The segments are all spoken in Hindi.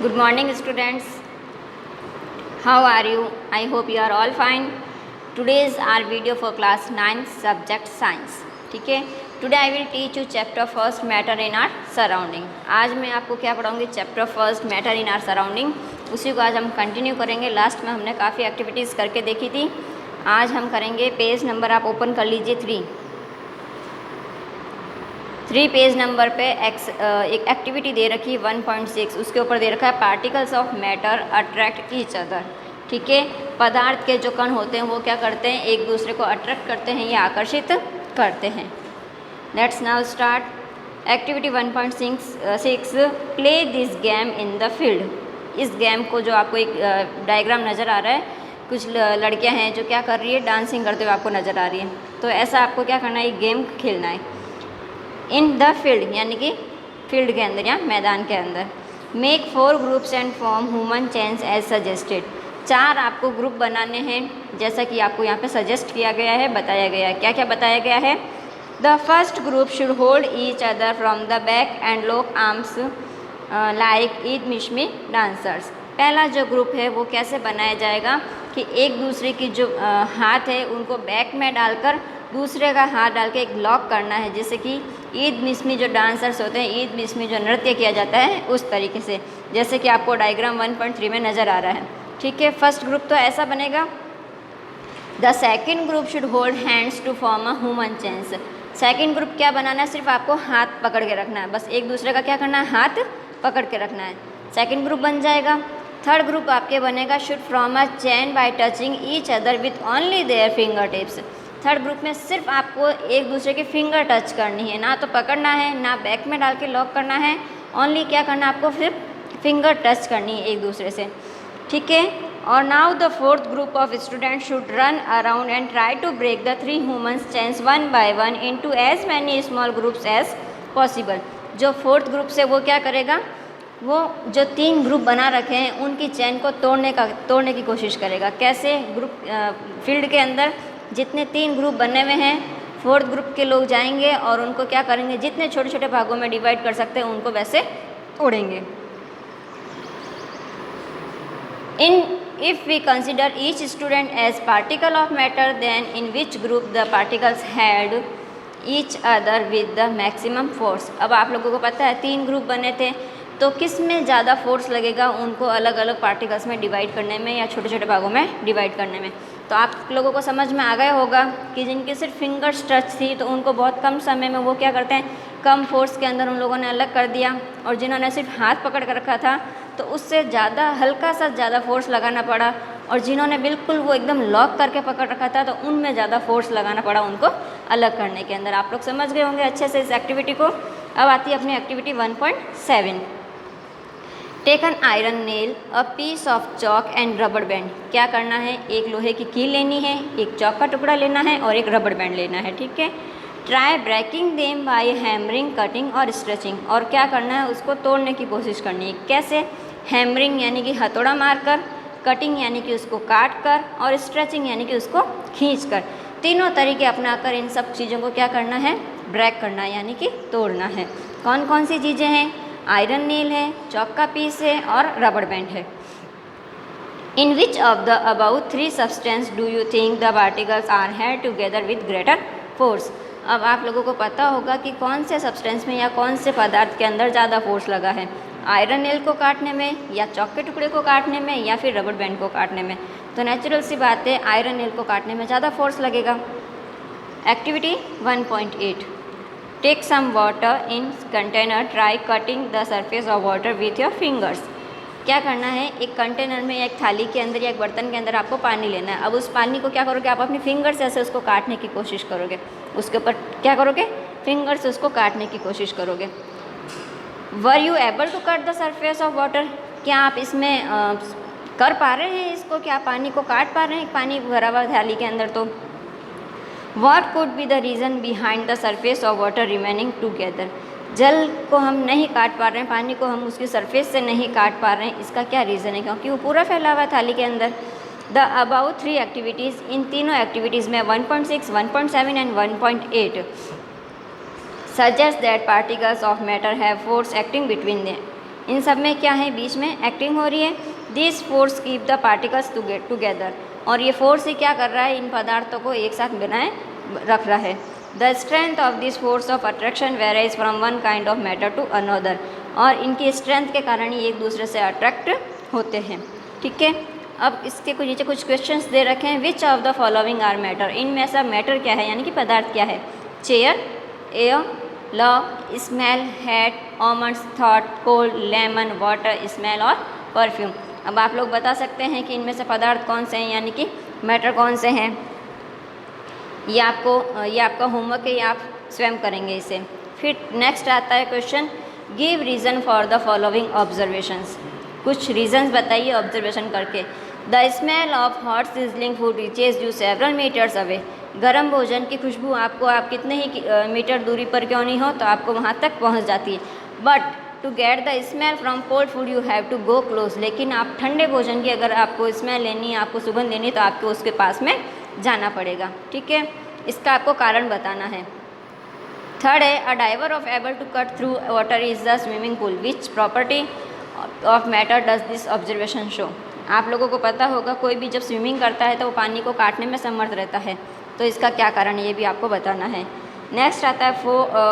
Good morning, students. How are you? I hope you are all fine. Today is our video for class 9 subject science. ठीक है. Today I will teach you chapter first matter in our surrounding. आज मैं आपको क्या पढ़ाऊँगी? Chapter first matter in our surrounding. उसी को आज हम कंटिन्यू करेंगे. लास्ट में हमने काफ़ी एक्टिविटीज़ करके देखी थी. आज हम करेंगे पेज नंबर आप ओपन कर लीजिए 3 पेज नंबर पे एक एक्टिविटी दे रखी है 1.6. उसके ऊपर दे रखा है particles of matter attract each other. ठीक है. पदार्थ के जो कण होते हैं वो क्या करते हैं? एक दूसरे को अट्रैक्ट करते हैं या आकर्षित करते हैं. Let's now start activity 1.6. Play this game in the field. इस गेम को जो आपको एक डायग्राम नज़र आ रहा है, कुछ लड़कियां हैं जो क्या कर रही है, डांसिंग करते हुए आपको नज़र आ रही है. तो ऐसा आपको क्या करना है, एक गेम खेलना है इन द फील्ड, यानी कि फील्ड के अंदर या मैदान के अंदर. Make 4 groups and form human chains as suggested. 4 आपको ग्रुप बनाने हैं जैसा कि आपको यहाँ पे सजेस्ट किया गया है, बताया गया है. क्या क्या बताया गया है? The first group should hold each other from the back and lock arms like Eid Mishmi dancers. पहला जो ग्रुप है वो कैसे बनाया जाएगा कि एक दूसरे की जो हाथ है उनको बैक में डालकर दूसरे का हाथ डाल के एक लॉक करना है, जैसे कि ईद मिसमी जो डांसर्स होते हैं, ईद मिसमी जो नृत्य किया जाता है उस तरीके से, जैसे कि आपको डायग्राम 1.3 में नज़र आ रहा है. ठीक है. फर्स्ट ग्रुप तो ऐसा बनेगा. The second group should hold hands to form a human chains. Second group क्या बनाना है? सिर्फ आपको हाथ पकड़ के रखना है, बस एक दूसरे का क्या करना है, हाथ पकड़ के रखना है. सेकेंड ग्रुप बन जाएगा. थर्ड ग्रुप आपके बनेगा should from a chain by touching each other with only their finger tips. Third group में सिर्फ आपको एक दूसरे की फिंगर टच करनी है, ना तो पकड़ना है ना बैक में डाल के लॉक करना है. ओनली क्या करना है, आपको सिर्फ फिंगर टच करनी है एक दूसरे से. ठीक है. और now the fourth group of student should run around and try to break the 3 humans chains 1 by 1 into as many small groups as possible. जो फोर्थ ग्रुप से वो क्या करेगा, वो जो 3 ग्रुप बना रखे हैं उनकी चैन को तोड़ने की कोशिश करेगा. कैसे? ग्रुप फील्ड के अंदर जितने 3 ग्रुप बने हुए हैं, फोर्थ ग्रुप के लोग जाएंगे और उनको क्या करेंगे, जितने छोटे छोटे भागों में डिवाइड कर सकते हैं उनको वैसे तोड़ेंगे. If we consider each student as particle of matter, then in which group the particles had each other with the maximum force. अब आप लोगों को पता है 3 ग्रुप बने थे, तो किस में ज़्यादा फोर्स लगेगा उनको अलग अलग पार्टिकल्स में डिवाइड करने में या छोटे छोटे भागों में डिवाइड करने में. तो आप लोगों को समझ में आ गया होगा कि जिनकी सिर्फ फिंगर्स टच थी तो उनको बहुत कम समय में वो क्या करते हैं, कम फोर्स के अंदर उन लोगों ने अलग कर दिया. और जिन्होंने सिर्फ हाथ पकड़ कर रखा था तो उससे ज़्यादा हल्का सा ज़्यादा फोर्स लगाना पड़ा. और जिन्होंने बिल्कुल वो एकदम लॉक करके पकड़ रखा था तो उनमें ज़्यादा फोर्स लगाना पड़ा उनको अलग करने के अंदर. आप लोग समझ गए होंगे अच्छे से इस एक्टिविटी को. अब आती है अपनी activity 1.7. Take an iron nail, a piece of chalk and रबड़ बैंड. क्या करना है, एक लोहे की कील लेनी है, एक चॉक का टुकड़ा लेना है और एक रबड़ बैंड लेना है. ठीक है. Try breaking them by hammering, cutting और स्ट्रेचिंग. और क्या करना है, उसको तोड़ने की कोशिश करनी है. कैसे? हैमरिंग यानी कि हथौड़ा मारकर, कटिंग यानी कि उसको काट कर और स्ट्रेचिंग यानी कि उसको खींच कर. तीनों तरीके अपनाकर इन सब चीज़ों को क्या करना है, ब्रेक करना है यानी कि तोड़ना है. कौन कौन सी चीज़ें हैं? आयरन नील है, चॉक का पीस है और रबड़ बैंड है. In which of the about 3 substance do you think the particles are held together with greater force. अब आप लोगों को पता होगा कि कौन से सब्सटेंस में या कौन से पदार्थ के अंदर ज़्यादा फोर्स लगा है, आयरन नेल को काटने में या चॉक के टुकड़े को काटने में या फिर रबड़ बैंड को काटने में. तो नेचुरल सी बात है, आयरन नेल को काटने में ज़्यादा फोर्स लगेगा. Activity 1.8. Take some water in container, try cutting the surface of water with your fingers. क्या करना है, एक कंटेनर में या एक थाली के अंदर या एक बर्तन के अंदर आपको पानी लेना है. अब उस पानी को क्या करोगे, आप अपनी फिंगर से ऐसे उसको काटने की कोशिश करोगे. उसके ऊपर क्या करोगे, फिंगर से उसको काटने की कोशिश करोगे. Were you able to cut the surface of water. क्या आप इसमें कर पा रहे हैं इसको, क्या आप पानी को काट पा रहे हैं, पानी भरा हुआ थाली के अंदर. तो What could be the reason behind the surface of water remaining together. जल को हम नहीं काट पा रहे हैं, पानी को हम उसकी सरफेस से नहीं काट पा रहे हैं, इसका क्या रीज़न है? क्योंकि वो पूरा फैला हुआ है थाली के अंदर. द अबाउट 3 एक्टिविटीज़, इन तीनों एक्टिविटीज़ में 1.6, 1.7 and 1.8 suggest that particles of matter have force acting between them. इन सब में क्या है, बीच में एक्टिंग हो रही है। This force keep the particles together, और ये फोर्स ही क्या कर रहा है, इन पदार्थों को एक साथ बनाए रख रहा है। The strength of this force of attraction varies from one kind of matter to another, और इनकी स्ट्रेंथ के कारण ही एक दूसरे से अट्रैक्ट होते हैं। ठीक है, अब इसके कुछ नीचे कुछ क्वेश्चंस दे रखे हैं। Which of the following are matter, इनमें से मैटर क्या है, यानी कि पदार्थ क्या है। Chair, air, love, smell, hat, almonds, thought, cold, lemon, water, smell और परफ्यूम। अब आप लोग बता सकते हैं कि इनमें से पदार्थ कौन से हैं, यानी कि मैटर कौन से हैं। ये आपका होमवर्क है, ये आप स्वयं करेंगे इसे। फिर नेक्स्ट आता है question, give reason for the following observations, कुछ रीजंस बताइए ऑब्जर्वेशन करके। The smell of hot sizzling food reaches you several metres away, गर्म भोजन की खुशबू आपको आप कितने ही मीटर दूरी पर क्यों नहीं हो तो आपको वहाँ तक पहुँच जाती है। But to get the smell from cold food you have to go close, लेकिन आप ठंडे भोजन की अगर आपको स्मेल लेनी है, आपको सुगंध लेनी, तो आपको उसके पास में जाना पड़ेगा। ठीक है, इसका आपको कारण बताना है। थर्ड है, a diver of able to cut through water is the swimming pool, which property of matter does this observation show. आप लोगों को पता होगा कोई भी जब स्विमिंग करता है तो वो पानी को काटने में समर्थ रहता है, तो इसका क्या कारण है ये भी आपको बताना है। नेक्स्ट आता है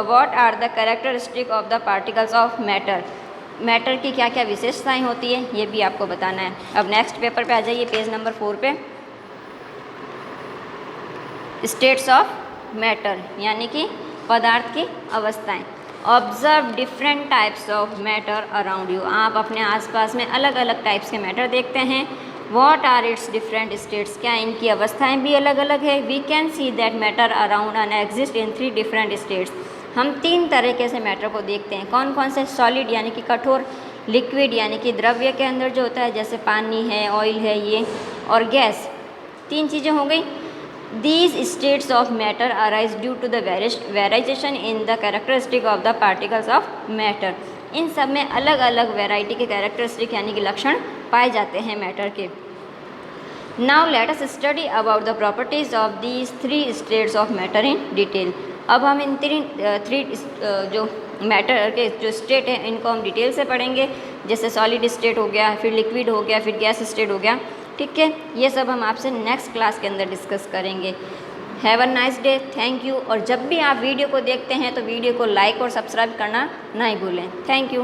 what are the characteristic of the particles of matter, matter की क्या क्या विशेषताएं होती है ये भी आपको बताना है। अब नेक्स्ट पेपर पे आ जाइए, पेज नंबर 4 पे। स्टेट्स ऑफ मैटर यानी कि पदार्थ की अवस्थाएं। Observe different types of matter around you, आप अपने आसपास में अलग अलग टाइप्स के मैटर देखते हैं। What are its different states, क्या इनकी अवस्थाएं भी अलग अलग है। We can see that matter around and exist in 3 different states, हम 3 तरीके से मैटर को देखते हैं। कौन कौन से, सॉलिड यानी कि कठोर, लिक्विड यानी कि द्रव्य के अंदर जो होता है जैसे पानी है, ऑयल है ये, और गैस, 3 चीज़ें हो गई। These states of matter arise due to the variation in the characteristic of the particles of matter, इन सब में अलग अलग वैरायटी के कैरेक्टरिस्टिक यानी कि लक्षण पाए जाते हैं मैटर के। Now let us study about the properties of these 3 states of matter in detail। अब हम इन 3 जो मैटर के जो स्टेट है इनको हम डिटेल से पढ़ेंगे, जैसे सॉलिड स्टेट हो गया, फिर लिक्विड हो गया, फिर गैस स्टेट हो गया। ठीक है, ये सब हम आपसे नेक्स्ट क्लास के अंदर डिस्कस करेंगे। Have a nice day, thank you. और जब भी आप वीडियो को देखते हैं तो वीडियो को लाइक और सब्सक्राइब करना नहीं भूलें। Thank you.